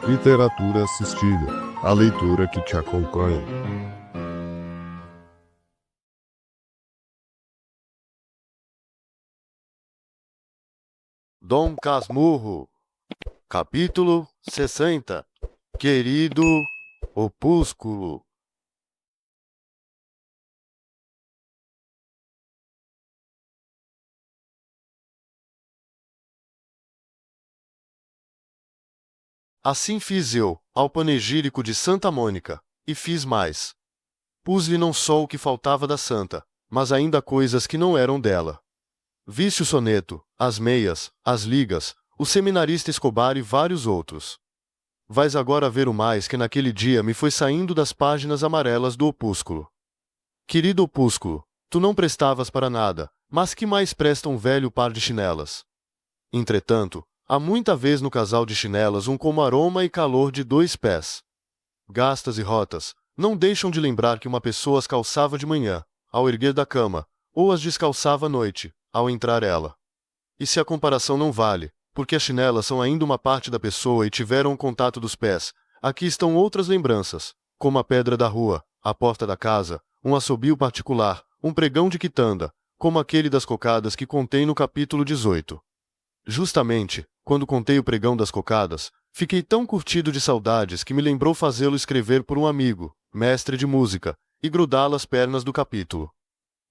Literatura assistida, a leitura que te acompanha. Dom Casmurro, capítulo 60. Querido Opúsculo. Assim fiz eu, ao panegírico de Santa Mônica, e fiz mais. Pus-lhe não só o que faltava da santa, mas ainda coisas que não eram dela. Viste o soneto, as meias, as ligas, o seminarista Escobar e vários outros. Vais agora ver o mais que naquele dia me foi saindo das páginas amarelas do opúsculo. Querido opúsculo, tu não prestavas para nada, mas que mais presta um velho par de chinelas? Entretanto, há muita vez no casal de chinelas um como aroma e calor de 2 pés. Gastas e rotas, não deixam de lembrar que uma pessoa as calçava de manhã, ao erguer da cama, ou as descalçava à noite, ao entrar ela. E se a comparação não vale, porque as chinelas são ainda uma parte da pessoa e tiveram o contato dos pés, aqui estão outras lembranças, como a pedra da rua, a porta da casa, um assobio particular, um pregão de quitanda, como aquele das cocadas que contei no capítulo 18. Justamente, quando contei o pregão das cocadas, fiquei tão curtido de saudades que me lembrou fazê-lo escrever por um amigo, mestre de música, e grudá-lo às pernas do capítulo.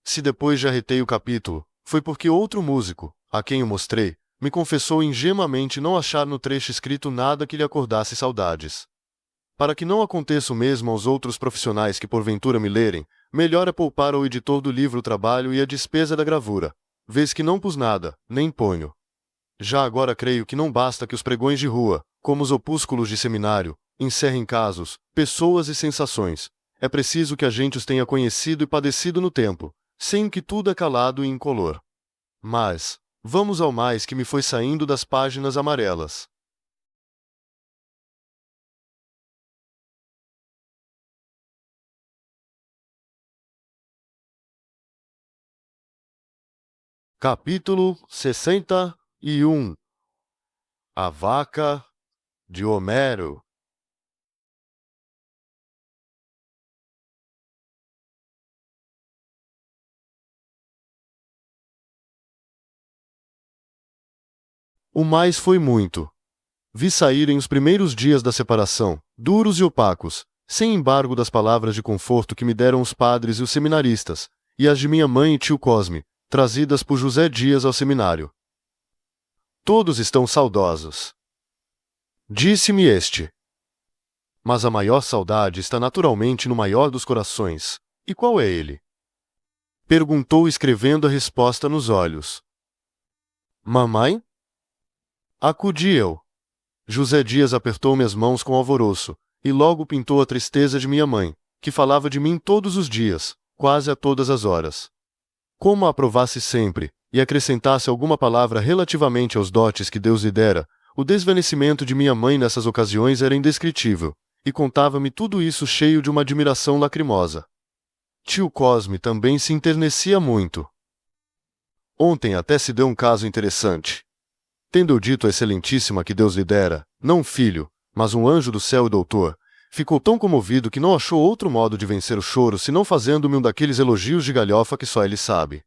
Se depois já arretei o capítulo, foi porque outro músico, a quem o mostrei, me confessou ingenuamente não achar no trecho escrito nada que lhe acordasse saudades. Para que não aconteça o mesmo aos outros profissionais que porventura me lerem, melhor é poupar ao editor do livro o trabalho e a despesa da gravura, vez que não pus nada, nem ponho. Já agora creio que não basta que os pregões de rua, como os opúsculos de seminário, encerrem casos, pessoas e sensações. É preciso que a gente os tenha conhecido e padecido no tempo, sem que tudo é calado e incolor. Mas, vamos ao mais que me foi saindo das páginas amarelas. Capítulo 61. A Vaca de Homero. O mais foi muito. Vi saírem os primeiros dias da separação, duros e opacos, sem embargo das palavras de conforto que me deram os padres e os seminaristas, e as de minha mãe e tio Cosme, trazidas por José Dias ao seminário. Todos estão saudosos. Disse-me este. Mas a maior saudade está naturalmente no maior dos corações. E qual é ele? Perguntou escrevendo a resposta nos olhos. Mamãe? Acudi eu. José Dias apertou-me as mãos com alvoroço, e logo pintou a tristeza de minha mãe, que falava de mim todos os dias, quase a todas as horas. Como a aprovasse sempre, e acrescentasse alguma palavra relativamente aos dotes que Deus lhe dera, o desvanecimento de minha mãe nessas ocasiões era indescritível, e contava-me tudo isso cheio de uma admiração lacrimosa. Tio Cosme também se enternecia muito. Ontem até se deu um caso interessante. Tendo eu dito à Excelentíssima que Deus lhe dera, não um filho, mas um anjo do céu e doutor, ficou tão comovido que não achou outro modo de vencer o choro senão fazendo-me um daqueles elogios de galhofa que só ele sabe.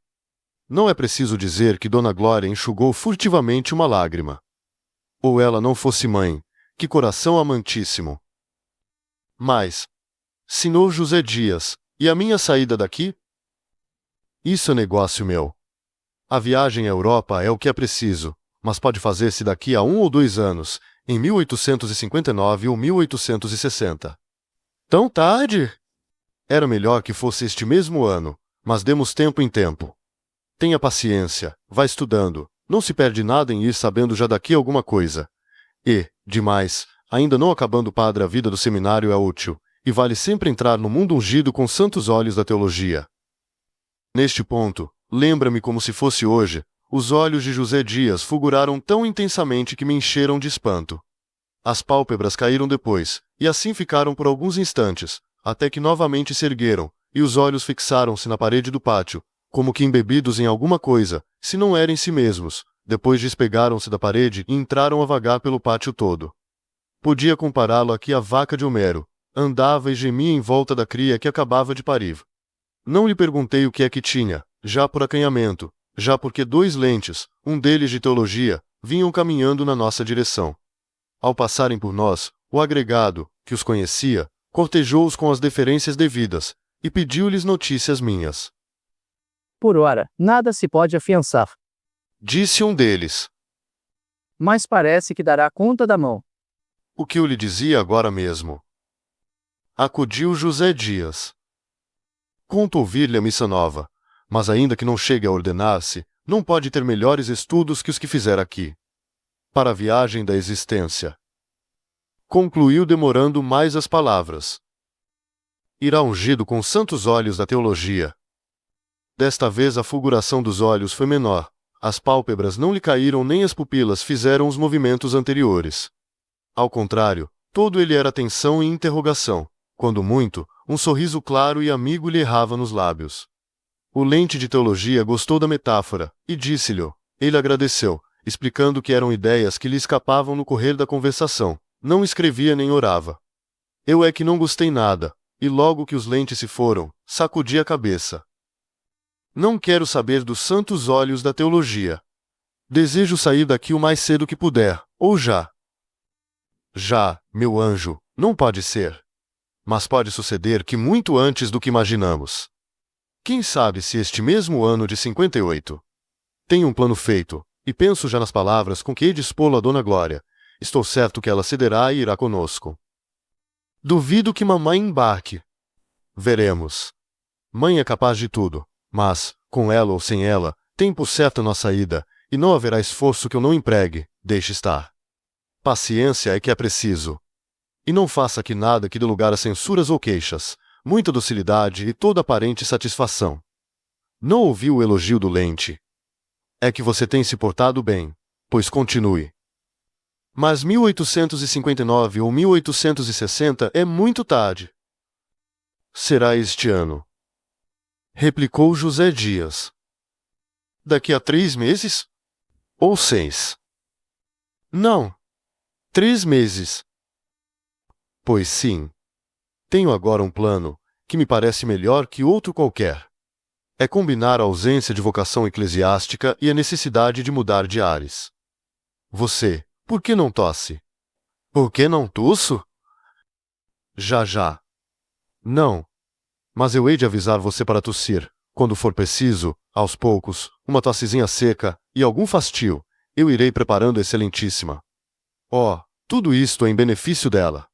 Não é preciso dizer que Dona Glória enxugou furtivamente uma lágrima. Ou ela não fosse mãe, que coração amantíssimo! Mas, senhor José Dias, e a minha saída daqui? Isso é negócio meu. A viagem à Europa é o que é preciso, mas pode fazer-se daqui a 1 ou 2 anos, em 1859 ou 1860. Tão tarde? Era melhor que fosse este mesmo ano, mas demos tempo em tempo. Tenha paciência, vá estudando, não se perde nada em ir sabendo já daqui alguma coisa. E, demais, ainda não acabando padre a vida do seminário é útil, e vale sempre entrar no mundo ungido com santos olhos da teologia. Neste ponto, lembra-me como se fosse hoje, os olhos de José Dias fulguraram tão intensamente que me encheram de espanto. As pálpebras caíram depois, e assim ficaram por alguns instantes, até que novamente se ergueram, e os olhos fixaram-se na parede do pátio, como que embebidos em alguma coisa, se não era em si mesmos. Depois despegaram-se da parede e entraram a vagar pelo pátio todo. Podia compará-lo aqui à vaca de Homero. Andava e gemia em volta da cria que acabava de parir. Não lhe perguntei o que é que tinha, já por acanhamento, já porque dois lentes, um deles de teologia, vinham caminhando na nossa direção. Ao passarem por nós, o agregado, que os conhecia, cortejou-os com as deferências devidas, e pediu-lhes notícias minhas. Por ora, nada se pode afiançar. Disse um deles. Mas parece que dará conta da mão. O que eu lhe dizia agora mesmo. Acudiu José Dias. Conto ouvir-lhe a missa nova, mas ainda que não chegue a ordenar-se, não pode ter melhores estudos que os que fizer aqui. Para a viagem da existência. Concluiu demorando mais as palavras. Irá ungido com santos olhos da teologia. Desta vez a fulguração dos olhos foi menor, as pálpebras não lhe caíram nem as pupilas fizeram os movimentos anteriores. Ao contrário, todo ele era atenção e interrogação, quando muito, um sorriso claro e amigo lhe errava nos lábios. O lente de teologia gostou da metáfora, e disse-lhe. Ele agradeceu, explicando que eram ideias que lhe escapavam no correr da conversação, não escrevia nem orava. Eu é que não gostei nada, e logo que os lentes se foram, sacudi a cabeça. Não quero saber dos santos olhos da teologia. Desejo sair daqui o mais cedo que puder, ou já. Já, meu anjo, não pode ser. Mas pode suceder que muito antes do que imaginamos. Quem sabe se este mesmo ano de 58. Tenho um plano feito, e penso já nas palavras com que hei de expô-lo a Dona Glória. Estou certo que ela cederá e irá conosco. Duvido que mamãe embarque. Veremos. Mãe é capaz de tudo, mas, com ela ou sem ela, tem por certa nossa ida, e não haverá esforço que eu não empregue, deixe estar. Paciência é que é preciso. E não faça aqui nada que dê lugar a censuras ou queixas, muita docilidade e toda aparente satisfação. Não ouviu o elogio do lente. É que você tem se portado bem, pois continue. Mas 1859 ou 1860 é muito tarde. Será este ano. Replicou José Dias. Daqui a 3 meses? Ou 6? Não. 3 meses. Pois sim. Tenho agora um plano, que me parece melhor que outro qualquer. É combinar a ausência de vocação eclesiástica e a necessidade de mudar de ares. Você, por que não tosse? Por que não tusso? Já. Não. Mas eu hei de avisar você para tossir, quando for preciso, aos poucos, uma tossezinha seca e algum fastio, eu irei preparando excelentíssima. Oh, tudo isto é em benefício dela.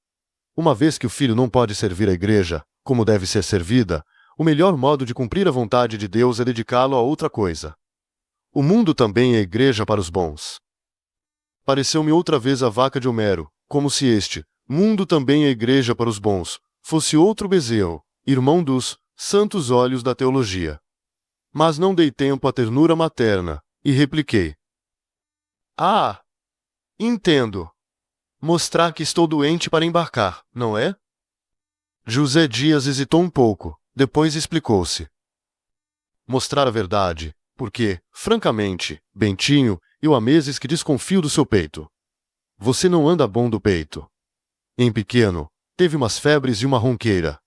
Uma vez que o filho não pode servir a igreja, como deve ser servida, o melhor modo de cumprir a vontade de Deus é dedicá-lo a outra coisa. O mundo também é igreja para os bons. Pareceu-me outra vez a vaca de Homero, como se este, mundo também é igreja para os bons, fosse outro Bezerro, irmão dos santos olhos da teologia. Mas não dei tempo à ternura materna, e repliquei. Ah! Entendo. Mostrar que estou doente para embarcar, não é? José Dias hesitou um pouco, depois explicou-se. Mostrar a verdade, porque, francamente, Bentinho, eu há meses que desconfio do seu peito. Você não anda bom do peito. Em pequeno, teve umas febres e uma ronqueira.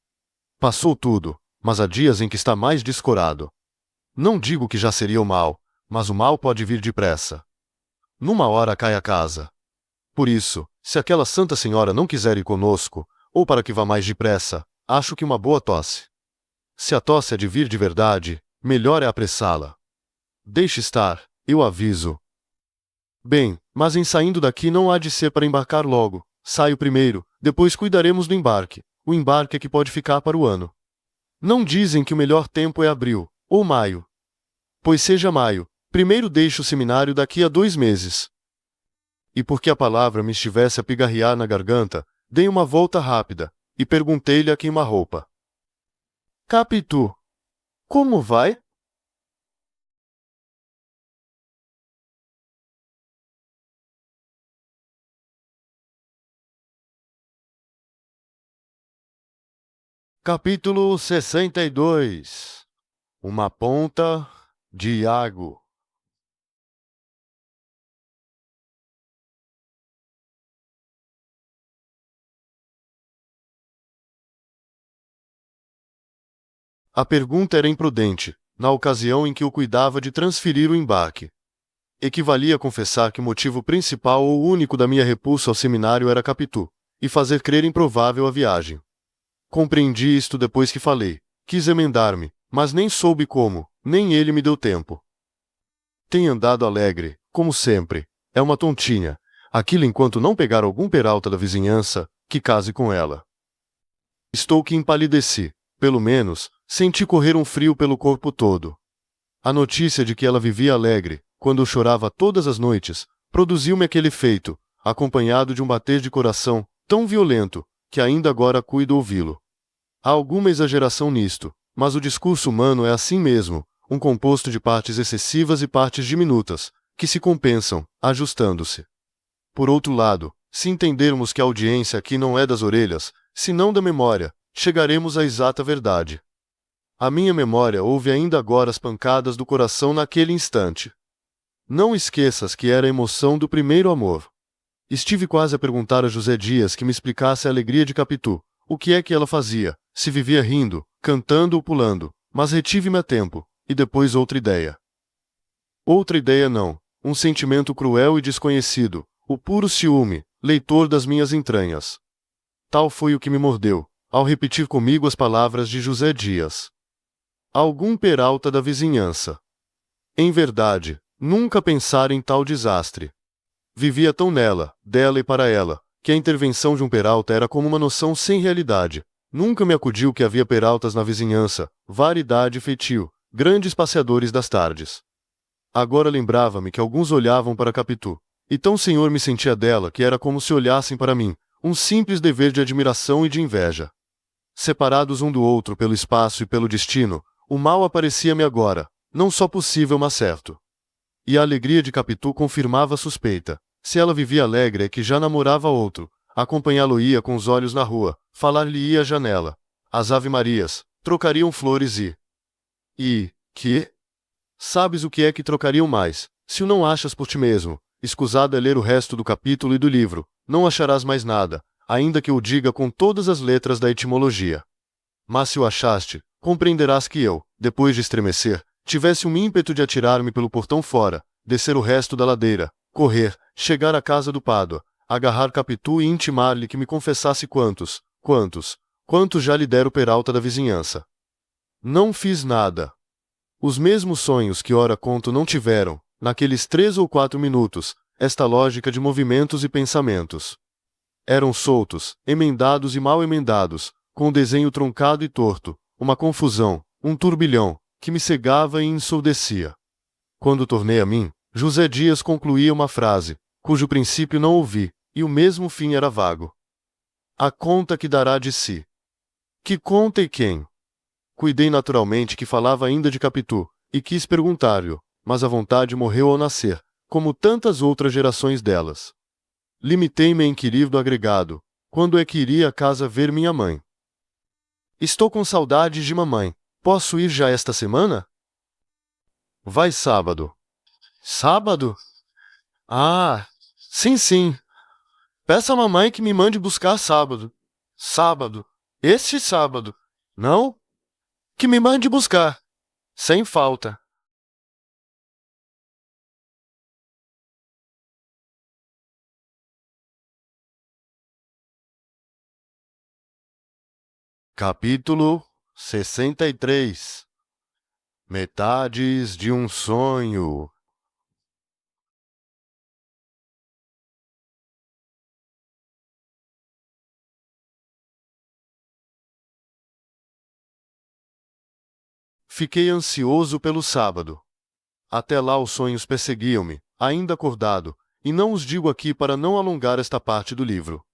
Passou tudo, mas há dias em que está mais descorado. Não digo que já seria o mal, mas o mal pode vir depressa. Numa hora cai a casa. Por isso, se aquela Santa Senhora não quiser ir conosco, ou para que vá mais depressa, acho que uma boa tosse. Se a tosse é de vir de verdade, melhor é apressá-la. Deixe estar, eu aviso. Bem, mas em saindo daqui não há de ser para embarcar logo. Saio primeiro, depois cuidaremos do embarque. O embarque é que pode ficar para o ano. Não dizem que o melhor tempo é abril, ou maio. Pois seja maio, primeiro deixo o seminário daqui a 2 meses. E porque a palavra me estivesse a pigarrear na garganta, dei uma volta rápida, e perguntei-lhe a queima-roupa. Capitu, como vai? Capítulo 62. Uma ponta de Iago. A pergunta era imprudente, na ocasião em que eu cuidava de transferir o embarque. Equivalia a confessar que o motivo principal ou único da minha repulsa ao seminário era Capitu, e fazer crer improvável a viagem. Compreendi isto depois que falei. Quis emendar-me, mas nem soube como, nem ele me deu tempo. Tem andado alegre, como sempre. É uma tontinha. Aquilo enquanto não pegar algum peralta da vizinhança, que case com ela. Estou que empalideci. Pelo menos, senti correr um frio pelo corpo todo. A notícia de que ela vivia alegre, quando eu chorava todas as noites, produziu-me aquele efeito, acompanhado de um bater de coração tão violento, que ainda agora cuido ouvi-lo. Há alguma exageração nisto, mas o discurso humano é assim mesmo, um composto de partes excessivas e partes diminutas, que se compensam, ajustando-se. Por outro lado, se entendermos que a audiência aqui não é das orelhas, senão da memória, chegaremos à exata verdade. A minha memória ouve ainda agora as pancadas do coração naquele instante. Não esqueças que era a emoção do primeiro amor. Estive quase a perguntar a José Dias que me explicasse a alegria de Capitu, o que é que ela fazia, se vivia rindo, cantando ou pulando, mas retive-me a tempo, e depois outra ideia. Outra ideia não, um sentimento cruel e desconhecido, o puro ciúme, leitor das minhas entranhas. Tal foi o que me mordeu, ao repetir comigo as palavras de José Dias. Algum peralta da vizinhança. Em verdade, nunca pensara em tal desastre. Vivia tão nela, dela e para ela, que a intervenção de um peralta era como uma noção sem realidade. Nunca me acudiu que havia peraltas na vizinhança, variedade e feitio, grandes passeadores das tardes. Agora lembrava-me que alguns olhavam para Capitu, e tão senhor me sentia dela que era como se olhassem para mim, um simples dever de admiração e de inveja. Separados um do outro pelo espaço e pelo destino, o mal aparecia-me agora, não só possível mas certo. E a alegria de Capitu confirmava a suspeita. Se ela vivia alegre é que já namorava outro, acompanhá-lo-ia com os olhos na rua, falar-lhe-ia à janela. As ave-marias, trocariam flores que? Sabes o que é que trocariam mais, se o não achas por ti mesmo, escusado é ler o resto do capítulo e do livro, não acharás mais nada, ainda que eu diga com todas as letras da etimologia. Mas se o achaste, compreenderás que eu, depois de estremecer, tivesse um ímpeto de atirar-me pelo portão fora, descer o resto da ladeira, correr, chegar à casa do Pádua, agarrar Capitu e intimar-lhe que me confessasse quantos já lhe dera o peralta da vizinhança. Não fiz nada. Os mesmos sonhos que ora conto não tiveram, naqueles 3 ou 4 minutos, esta lógica de movimentos e pensamentos. Eram soltos, emendados e mal emendados, com o desenho truncado e torto, uma confusão, um turbilhão, que me cegava e ensurdecia. Quando tornei a mim, José Dias concluía uma frase, cujo princípio não ouvi, e o mesmo fim era vago. A conta que dará de si. Que conta e quem? Cuidei naturalmente que falava ainda de Capitu, e quis perguntar-lhe, mas a vontade morreu ao nascer, como tantas outras gerações delas. Limitei-me a inquirir do agregado, quando é que iria à casa ver minha mãe. Estou com saudades de mamãe. Posso ir já esta semana? Vai sábado. Sábado? Ah, sim. Peça à mamãe que me mande buscar sábado. Sábado. Este sábado. Não? Que me mande buscar. Sem falta. Capítulo 63. Metades de um sonho. Fiquei ansioso pelo sábado. Até lá os sonhos perseguiam-me, ainda acordado, e não os digo aqui para não alongar esta parte do livro.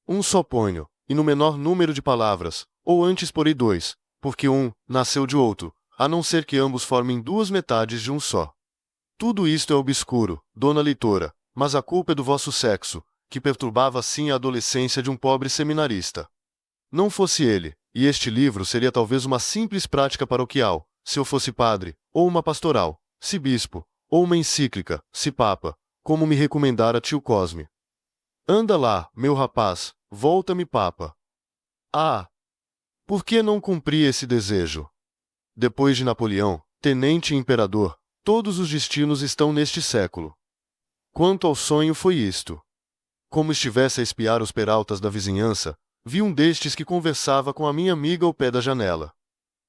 Um só ponho, e no menor número de palavras, ou antes porei 2, porque um nasceu de outro, a não ser que ambos formem 2 metades de um só. Tudo isto é obscuro, dona leitora, mas a culpa é do vosso sexo, que perturbava assim a adolescência de um pobre seminarista. Não fosse ele, e este livro seria talvez uma simples prática paroquial, se eu fosse padre, ou uma pastoral, se bispo, ou uma encíclica, se papa, como me recomendara tio Cosme. Anda lá, meu rapaz, volta-me papa. Ah! Por que não cumpri esse desejo? Depois de Napoleão, tenente e imperador, todos os destinos estão neste século. Quanto ao sonho foi isto. Como estivesse a espiar os peraltas da vizinhança, vi um destes que conversava com a minha amiga ao pé da janela.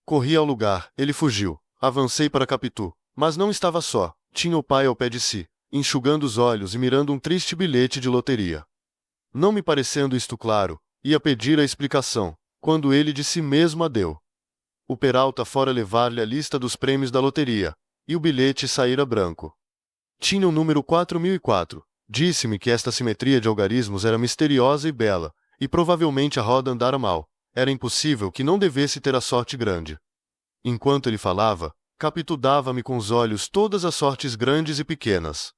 Corri ao lugar, ele fugiu. Avancei para Capitu, mas não estava só, tinha o pai ao pé de si, enxugando os olhos e mirando um triste bilhete de loteria. Não me parecendo isto claro, ia pedir a explicação, quando ele de si mesmo a deu. O peralta fora levar-lhe a lista dos prêmios da loteria, e o bilhete saíra branco. Tinha o número 4004. Disse-me que esta simetria de algarismos era misteriosa e bela, e provavelmente a roda andara mal. Era impossível que não devesse ter a sorte grande. Enquanto ele falava, Capitu dava-me com os olhos todas as sortes grandes e pequenas.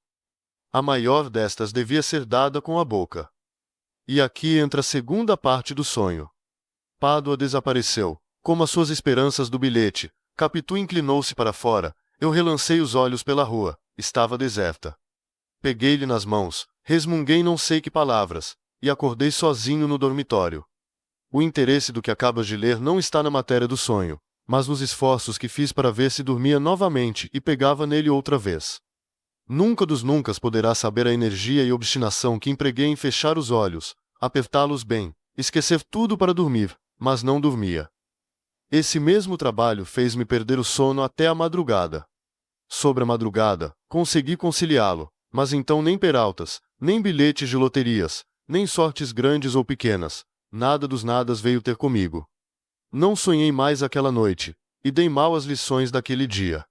A maior destas devia ser dada com a boca. E aqui entra a segunda parte do sonho. Pádua desapareceu, como as suas esperanças do bilhete. Capitu inclinou-se para fora, eu relancei os olhos pela rua, estava deserta. Peguei-lhe nas mãos, resmunguei não sei que palavras, e acordei sozinho no dormitório. O interesse do que acabas de ler não está na matéria do sonho, mas nos esforços que fiz para ver se dormia novamente e pegava nele outra vez. Nunca dos nuncas poderá saber a energia e obstinação que empreguei em fechar os olhos, apertá-los bem, esquecer tudo para dormir, mas não dormia. Esse mesmo trabalho fez-me perder o sono até a madrugada. Sobre a madrugada, consegui conciliá-lo, mas então nem peraltas, nem bilhetes de loterias, nem sortes grandes ou pequenas, nada dos nadas veio ter comigo. Não sonhei mais aquela noite, e dei mal as lições daquele dia.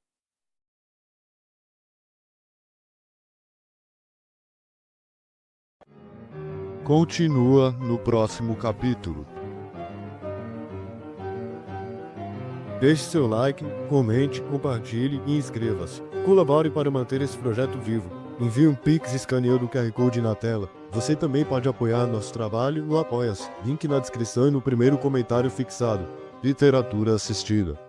Continua no próximo capítulo. Deixe seu like, comente, compartilhe e inscreva-se. Colabore para manter esse projeto vivo. Envie um Pix escaneando o QR Code na tela. Você também pode apoiar nosso trabalho no Apoia-se. Link na descrição e no primeiro comentário fixado. Literatura assistida.